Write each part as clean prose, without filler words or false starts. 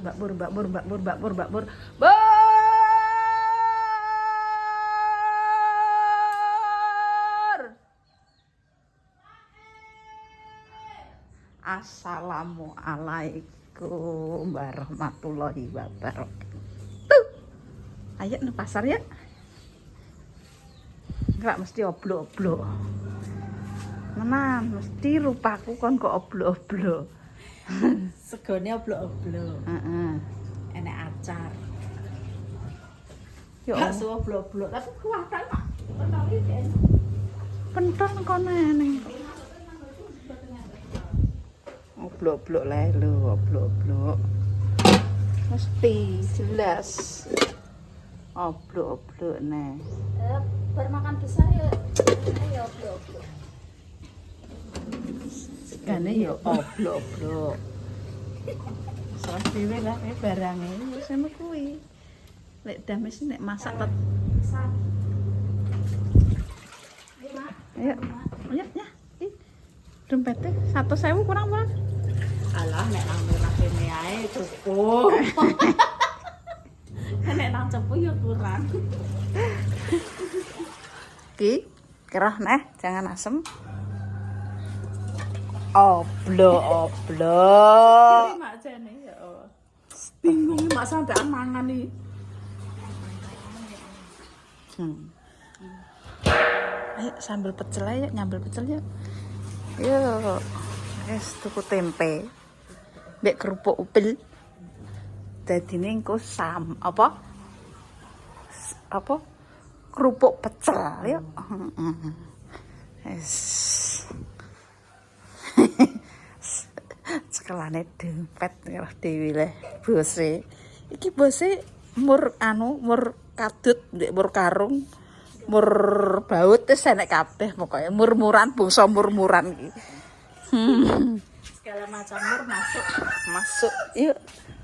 Bakbur. Assalamualaikum warahmatullahi wabarakatuh. Ayo ke pasar ya. Enggak mesti oblok-oblok. Menan mesti rupaku kon kok oblok-oblok. Segone oblok-oblok. Heeh. Enek acar. Yo Bakso oblok-oblok tapi kuatan Pak. pentol kono ning. Oblok-oblok lae lho, oblok-oblok. Mesti jelas. Oblok-oblok nih. Bermakan besar ya. Ayo oblok-oblok. Segane yo oblok-oblok. Salah dhewe lah barange wis ngono kuwi. Lek dames nek masak tet. Ayo, ayo ya. Dompetnya 1.000 kurang berapa? Alah nek nang murah kene ae cukup. Nek nang cepu ya kurang. Ki, kerah neh, jangan asem. Oblok. Mak jane ya. Bingung mak sampean mangan iki. Ayo sambil pecel aja, nyambel pecel yuk. Yuk, es tuku tempe, mbek kerupuk upil. Dadine engko apa? Kerupuk pecel yuk. Es. Sekelane dompet karo dhewe le bose. Iki bose mur kadut ndek mur karung. Mur baut wis enek kabeh pokoke murmuran bangsa murmuran iki. Segala macam mur masuk. Masuk yuk.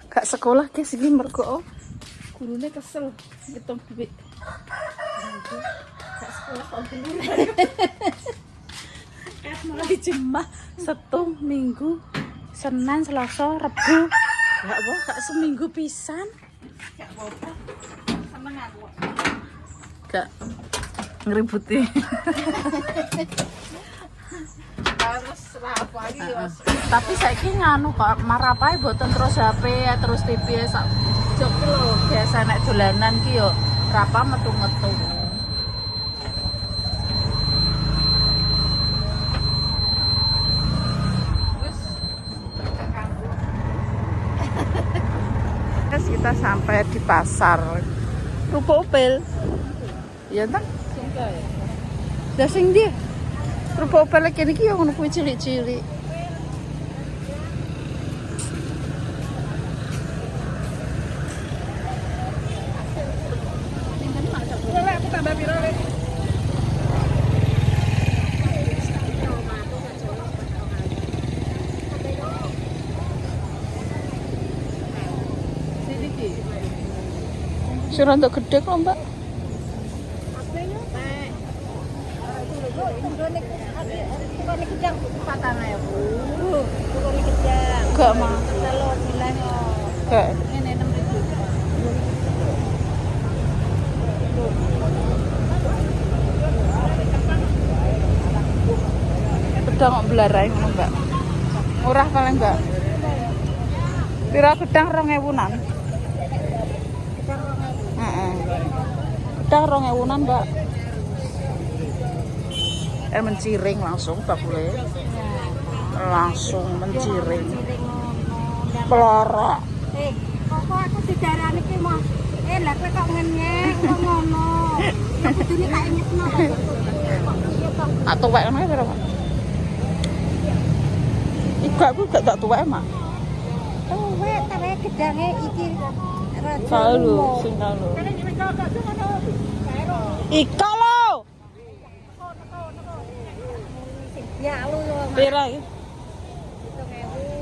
Gak sekolah guys iki mergo gurune kesel ngitung duit. Gak sekolah kok dulu. Mulai Jumat, Sabtu, Minggu, Senin, Selasa, Rebu. Ya apa gak seminggu pisan. Gak apa-apa. Seneng aku. Gak ngeributi. Terus apa lagi ya? Tapi saiki nganu kok marapae boten terus HP terus TV sak jok ki lho biasa nek dolanan ki yo rapa metu-metu. Terus kita sampai di pasar Ruko Upil. Iya ta? Lah sing ndi? Ruko Upil kene iki yo ngono kuwi cilik-cilik. Sira untuk gede kok, Mbak. Gak mah. Gak. Ini 6.000. Gedang kok belarai ngono, Mbak. Murah paling, Mbak. Pira gedang 2.000-an? Heeh. Gedang 2.000-an, Mbak. Menciring langsung bakule. Langsung menciring. Pelorok. Kok aku didarani ki mah. Lah kowe kok ngenyek kok ngono. Ya kudune tak ingetno. Atau wae ngono pira, Pak? Iku gak tak tuwek, Mak. Tuwek tapi gedange iki rada. Kalu, sing kalu. Ika lho. Ya lu lho. Pira iki?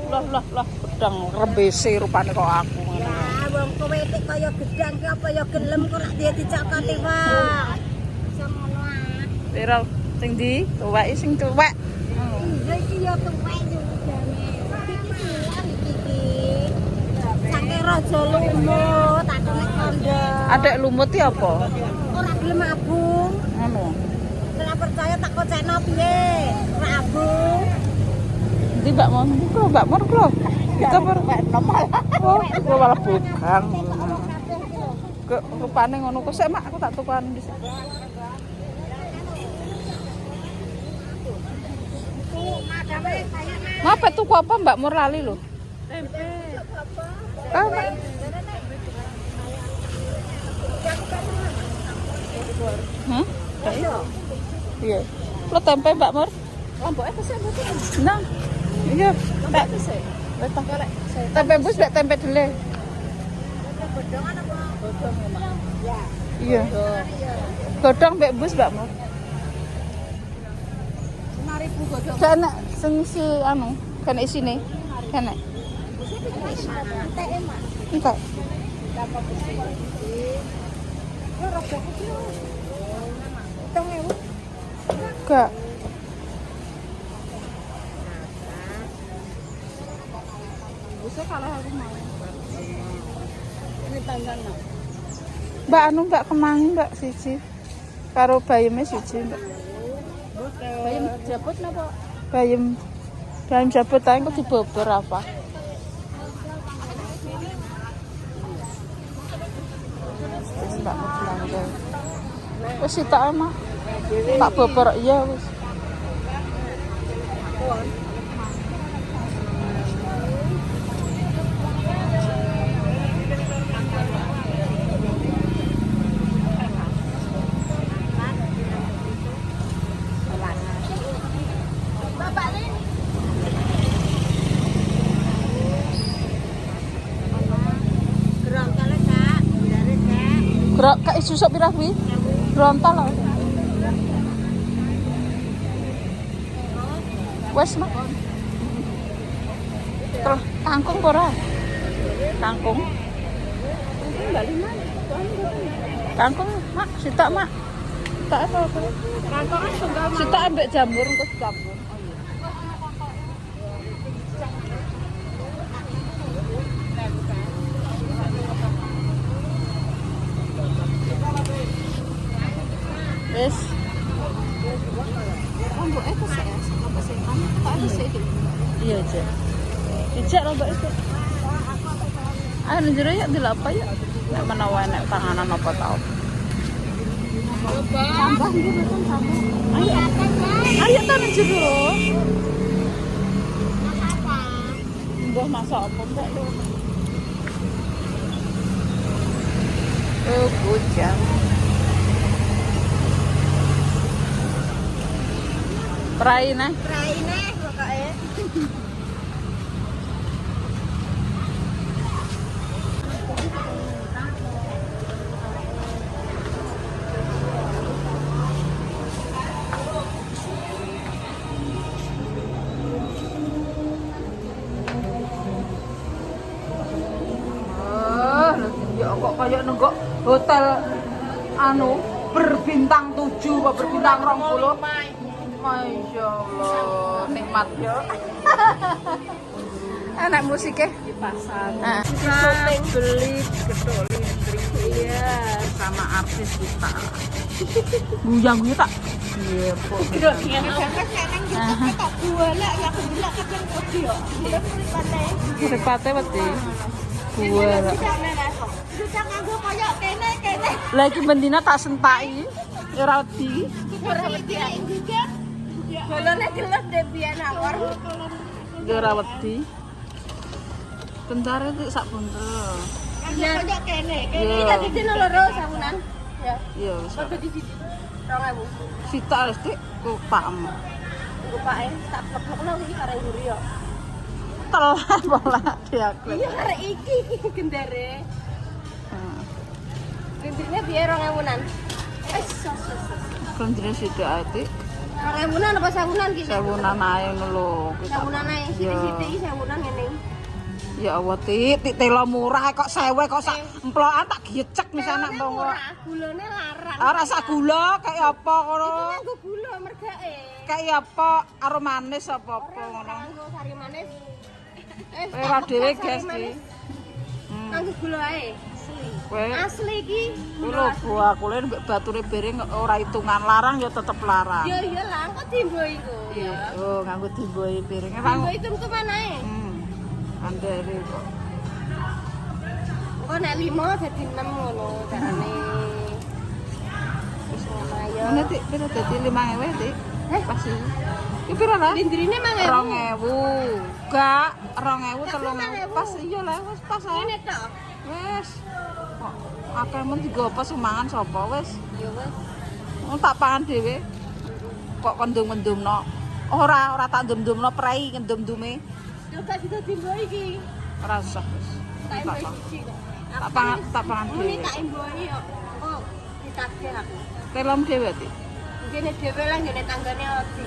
Lah gedang rebese rupane kok aku ngono. Ya wong kowe iki kaya gedang ki apa ya gelem kok ora dia dicokoti, Bang. Iso ngono ah. Pira sing ndi? Tuwek sing tuwek. Iya iki ya tuwek yo gedange. Iki hilang iki. Saking raja lumut, aku nek kondo. Adek lumut iki apa? Ora gelem abung. Ngono. Ora percaya tak kocekno piye? Ora abung. Ndi Mbak Mon? Mbak Mon klo. Kita oh, kok malah bukan. Ke rupane ngono kok sik mak aku tak tukuran dhisik. Ngapa tuku apa Mbak Mur lali lho? Tempe. Apa? Hah? Iya. Lo tempe Mbak Mur? Lomboke kesek mboten. Nah. Iya. Tak Kesek. Letah. Tempe bus dak tempe dele. Godhongan apa? Godhong memang. Ya. Iya. Godhong mbek bus Mbak Mur. 5.000 godhong. Kena sing si anu, kena isine. Kena. Entek emak. Entek. Dapat besi. Yo rada kecil. 7.000. Enggak. Bisa kalau aku mau. Ini tanggal no. Mbak anu Mbak kemangi Mbak siji. Karo bayeme siji Mbak. Bayam jabut napa? Bayem jabut ae kok dibobor apa? Wis Mbak mau belanja. Wis sitok mah. Tak bobor iya wis. Gerak kak isu sok pirah kuwi? Brontal lho. Wes mak. Terus kangkung apa ora? Kangkung. Kangkung mak, sitok mak. Tak apa. Kantong kan tunggal Sitok ambek jamur engko dicampur. Wes. Lomboke kesek ya, apa sih? Tak ada sih. Iya, Cek. Ijak lombok itu. Ayo njero ya delok apa ya? Nek menawa enek panganan apa tau. Tambah iki betul tambah. Ayo. Ayo ta njero. Apa? Mbah masak apa mbak? Oh, bujang. Praine. Praine pokoke. Ya kok kayak nenggok hotel anu berbintang 7 apa berbintang 20. Masya Allah, nikmat ya. Enak musiknya Di pasar. Kita beli gedok listrik iya sama artis kita. Guyang gue tak. Iya, kok. Tak golek ya aku bilang kadang wedi yo. Mripate wedi. Gua. Bisa nganggo koyo kene. Lagi bendina tak sentaki. Ya ora wedi. Ora wedi iki. Golone jelas debian awar. Ya ora wedi. Bentar iki sak buntel. Koyo kene. Kene iki tadi dino loro samunan. Ya. Iya wis. Kok di sini. 2.000. Sitok wis dik kok pakmu. Iku pake tak plek-plekno iki kareng nguri yo. Telat pola diaklek. Iya arek iki gendere. Gendine piye 2.000-an? Wis. Kendire sidik ati. 2.000-an apa sawunan ki? Sewunan ae ngono lho. Sawunan ae sithik-sithik iki sawunan ngene. Ya Allah, Tik telo murah kok 1.000 kok sak emplokan tak gicek misalnya mbok. Gulane larang. Ora sak gula kayak apa ngono. Nganggo gula mergake. Kayak apa karo manis apa-apa ngono. Nganggo sari manis. Ora dhewe guys iki. Kanggo gula ae. Kowe Asli iki. lho bakule mbek bature bereng ora hitungan larang ya tetep larang. Ya iyalah, kok timbo iku. Iya, oh nganggo dimboi piringnya Timbo itu kemana ae? Andere kok. Kok nek 5 dadi 6 ngono carane. Wis ngono ya. Ngene Dik, pira dadi 5.000 Dik? Pas iki. Iki pira lah? Lindrine 2.000. Gak 2.000 3.000 pas iya lah wis pas ae. ngene tok. Wis. Kok akeh men digopo semangan sapa wis. Ya wis. Wong tak pangan dhewe. Kok kendum-kendumno. Ora tak ndum-ndumno prei kendum-ndume. Yo gak sida timbo iki. Ora usah wis. Tak Tak emboi siji kok. tak pangan Muni dhewe. tak emboi kok. Kok ditagih aku. Telom dhewe Dik. Ngene dhewe lah ngene tanggane di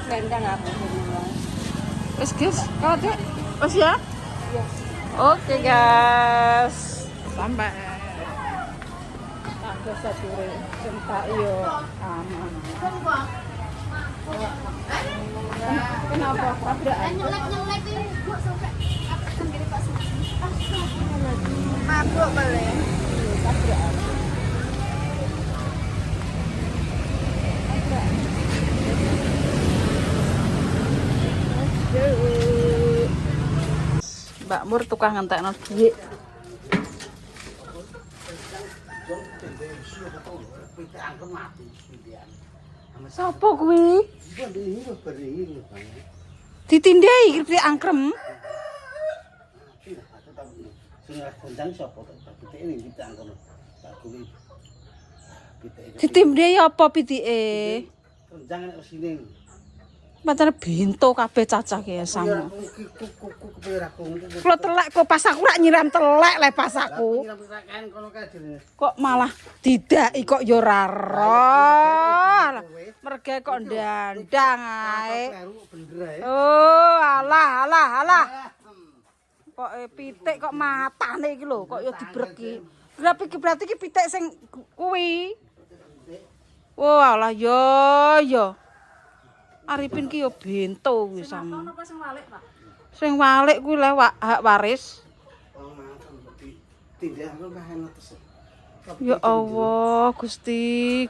blendang aku semua. Wis guys, kalau Dik. Wis ya? Iya. Oke guys. Sampai. Tak sature sentak yo aman. Kenapa? Tabrakan. Nyelek-nyelek iki kok sampai sendiri Pak Suci. Mabuk balik. Tabrakan. Mbak Mur tukang ngentekno dhuwit. Sopo kuwi? Ditindai iki angkrem. Ditindai apa pitike? Pancen bento kabeh cacah ki sama. Kulo telek kok pas aku rak nyiram telek le pas aku. Kok malah didaki kok ya ora ro. Merge kok ndandang ae. Oh, alah. Kok pitik kok matane iki lho, kok ya dibreki. Berarti iki pitik sing kuwi. Oh, alah yo. Arifin ki yo bento kuwi sama. Sing walik kuwi le hak waris. Ya Allah, Gusti.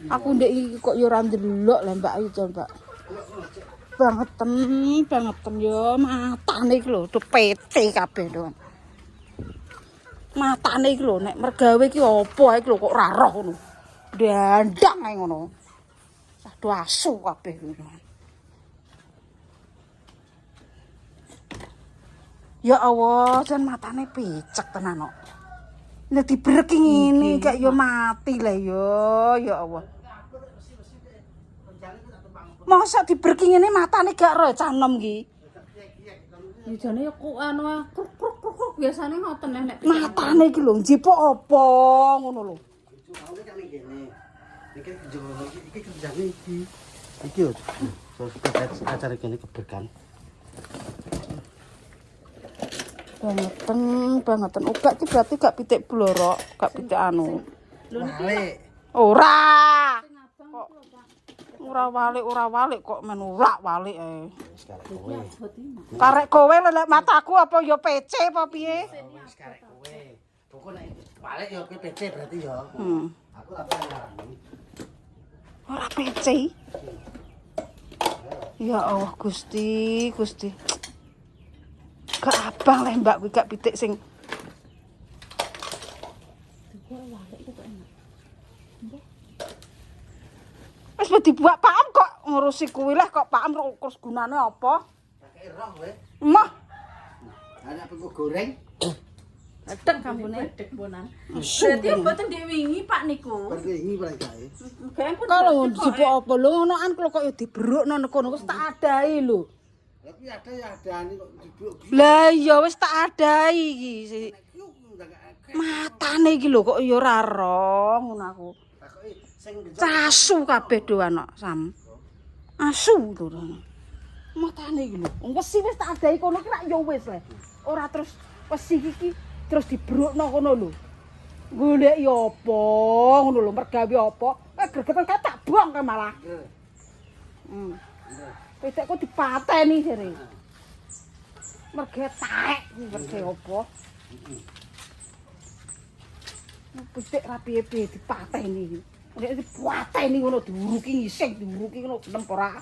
Aku ndek iki kok yo ora ndelok lho Mbak Ayu to, Mbak. Bangeten yo matane iki lho, pete kabeh to. Matane iki lho nek mergawe iki apa iki lho kok ora roh ngono. Dandang ae ngono. Aduh asu kabeh ngono. Ya Allah, jan matane picek tenan kok. Nek dibreki ngene kok ya mati lah ya Allah. Masa dibreki ngene matane gak roh cah enom iki. Ya jane kok anu kruk biasane ngoten nek matane iki lho njipuk apa ngono lho. Iki kerjane iki yo. Acara kene keberkan. Bangeten. Uga iki berarti gak pitik blorok, gak pitik anu. Walik. Ora. Ora walik kok men urak walik ae. Karek kowe lek mataku apa ya PC apa piye? Wis karek kowe. Pokok nek walik yo kowe PC berarti yo. Aku tak ngarani. Ora PC. Ya Allah Gusti. Gak abang leh Mbak kuwi gak pitik sing wis dibuat Pak Am kok ngurusi kuwi leh kok Pak Am terus gunane apa? Pakai roh kowe. Mah, Ana apa goreng? edek kampune edek ponan. Berarti mboten ndek wingi Pak niku. Pergi paling gawe. Kalau dijupuk apa lho ngonoan kok ya diberukno kono wis tak adahi lho. Tapi ada ya adane kok diblok. Lah iya wis tak adahi iki. Matane iki lho kok ya ora roh ngono aku. Takoki sing Casu kabeh do anak Sam. Asu lho. Matane iki lho. Wesi wis tak adahi kono ki rak ya wis le. Ora terus wesi iki terus dibrukno kono lho. Golek ya apa ngono lho, mergawe apa? Gregetan tak buang ke malah. Pitik kok dipateni jare. Merge taek merge apa? Pitik ra piye-piye dipateni. Nek dipateni ngono diuruki ngising, diuruki ngono gelem ora.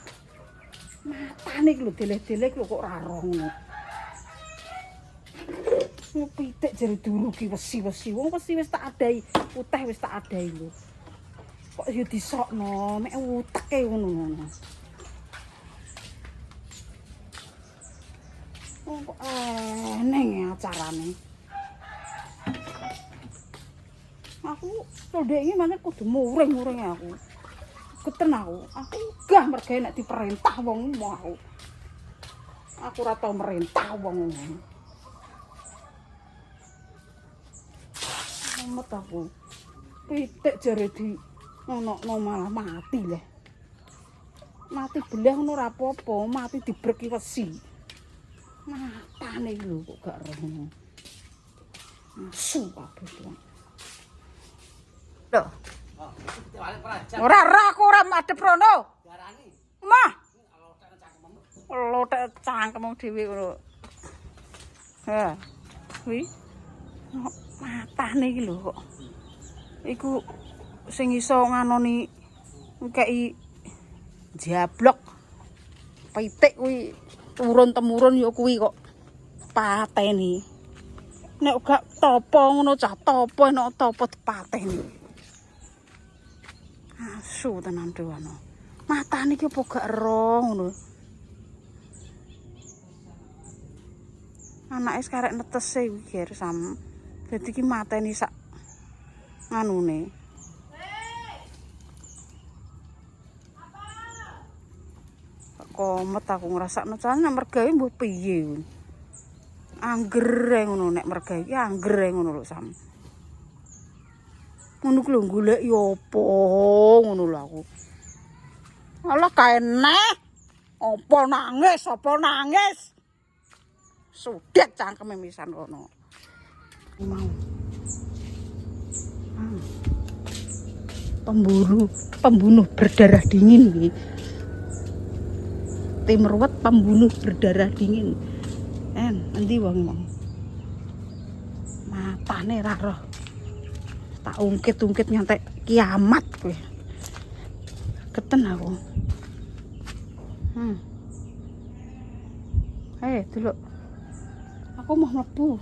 Matane iki lho deleh-deleh lho kok ora roh ngono. Pitik jare diuruki wesi-wesi. Wong wesi wis tak adahi, uteh wis tak adahi lho. Kok ya disokno, mek uteke ngono. Oh, kok eneng ya acarane. Aku ndek iki maneh kudu muring-muring aku. Geten aku. Aku gah mergawe nek diperintah wong mau. Aku ora tau merintah wong ngono. Mumet aku. Pitik jare di ono malah mati leh. Mati belah ngono ora apa-apa, mati dibreki wesi. Matane lho kok gak roh. Asu kabeh tuh. Loh, Oh, pitik balik pelajar. ora aku ora madhep rono. Darani. Mah, Lotek cangkemmu. lotek cangkemmu dhewe ngono. Ha. Kuwi matane iki lho kok. Iku sing iso nganoni ngkei jablok. Pitik kuwi turun-temurun ya kuwi kok pateni. Nek gak topo ngono cah topo enak topo dipateni. Asu tenan doano. Matane iki apa gak ero ngono. Anake sekarek netese iki sam. Dadi iki mateni sak nganune. Komet aku ngrasakno jane mergawe mbuh piye. Angger ngono nek mergawe iki angger ngono lho sam. Ngono ku lho golek yo apa ngono lho aku. Alah kaene. Apa nangis? Sudet cangkeme misan kono. Mau. Pembunuh berdarah dingin iki. Tim ruwet pembunuh berdarah dingin. Endi wong mau. Matane ra roh. Tak ungkit-ungkit nyantek kiamat kowe. Keten aku. Delok. Aku mau mlebu.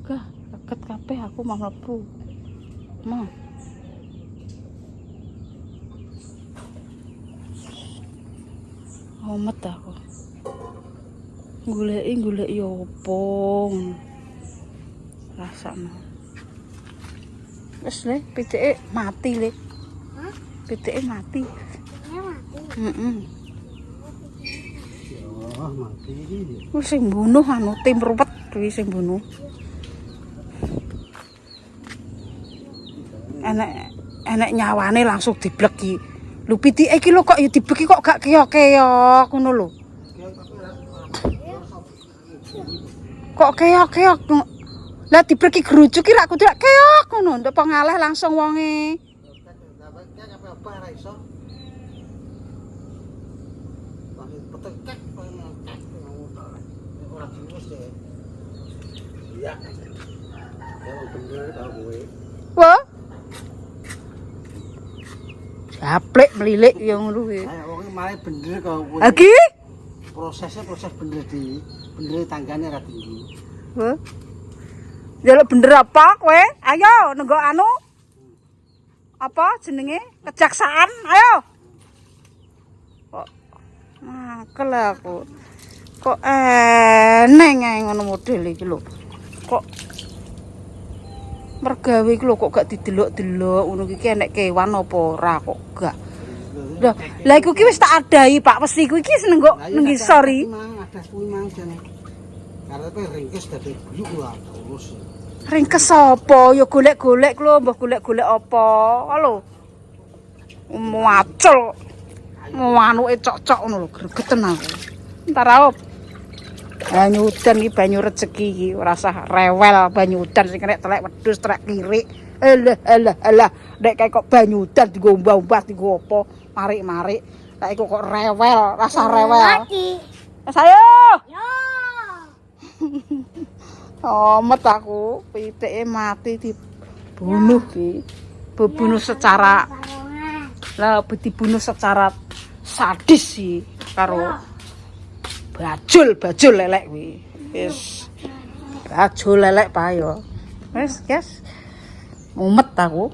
Gah, deket kabeh aku mau mlebu. Mau. Omet aku. Goleki yo apa ngono. Rasane. Wis le, pitike mati le. Hah? Pitike mati. Ya mati. Heeh. Oh, mati iki. Ku sing bunuh anu tim ruwet kuwi sing bunuh. Enek nyawane langsung dibleki. Lho pitike iki lho kok ya dibeki kok gak keok-keok ngono lho. Kok keok-keok. Lah dibleki gerujuk ki rak kudu keok ngono, ndek pengalih langsung wonge. Apa ora iso? Petekek ora diurus ya. Iya. Ya bener tau kowe. Wah. Japlek melilik ya ngono kuwi. Ayo wong malah bener kok kowe. Lagi? Prosesnya proses bener bener tanggane ra tinggi. Wah. Jaluk bener apa kowe? Ayo nenggok anu. Apa jenenge? Kejaksaan. Ayo. Kok makel aku. Kok eneng ae ngono model iki lho. Kok mergawe iki lho kok gak didelok-delok ngono iki enek kewan apa ora kok gak. Lah iku ki wis tak adahi Pak Wesi ku iki seneng kok nang ngisori. Ada kuwi mang jane. Karepe ringkes dadi buyuk lho terus. Ringkes apa? Ya golek-golek lho, mbah golek-golek apa? Lho. Macul. Anuke cocok ngono lho, gregeten aku. Entar aop. Banyu udan iki banyu rezeki iki, ora usah rewel banyu udan sing nek telek wedhus telek kirik. Alah, nek kae kok banyu udan dienggo umbah-umbah dienggo apa, marik-marik. Nek iku kok rewel, rasa rewel. Wes ayo. Yo. Omet aku, pitike mati dibunuh ki. Dibunuh secara dibunuh secara sadis sih karo bajul lelek kuwi. Wis bajul lelek payo. Wis, guys. Mumet aku.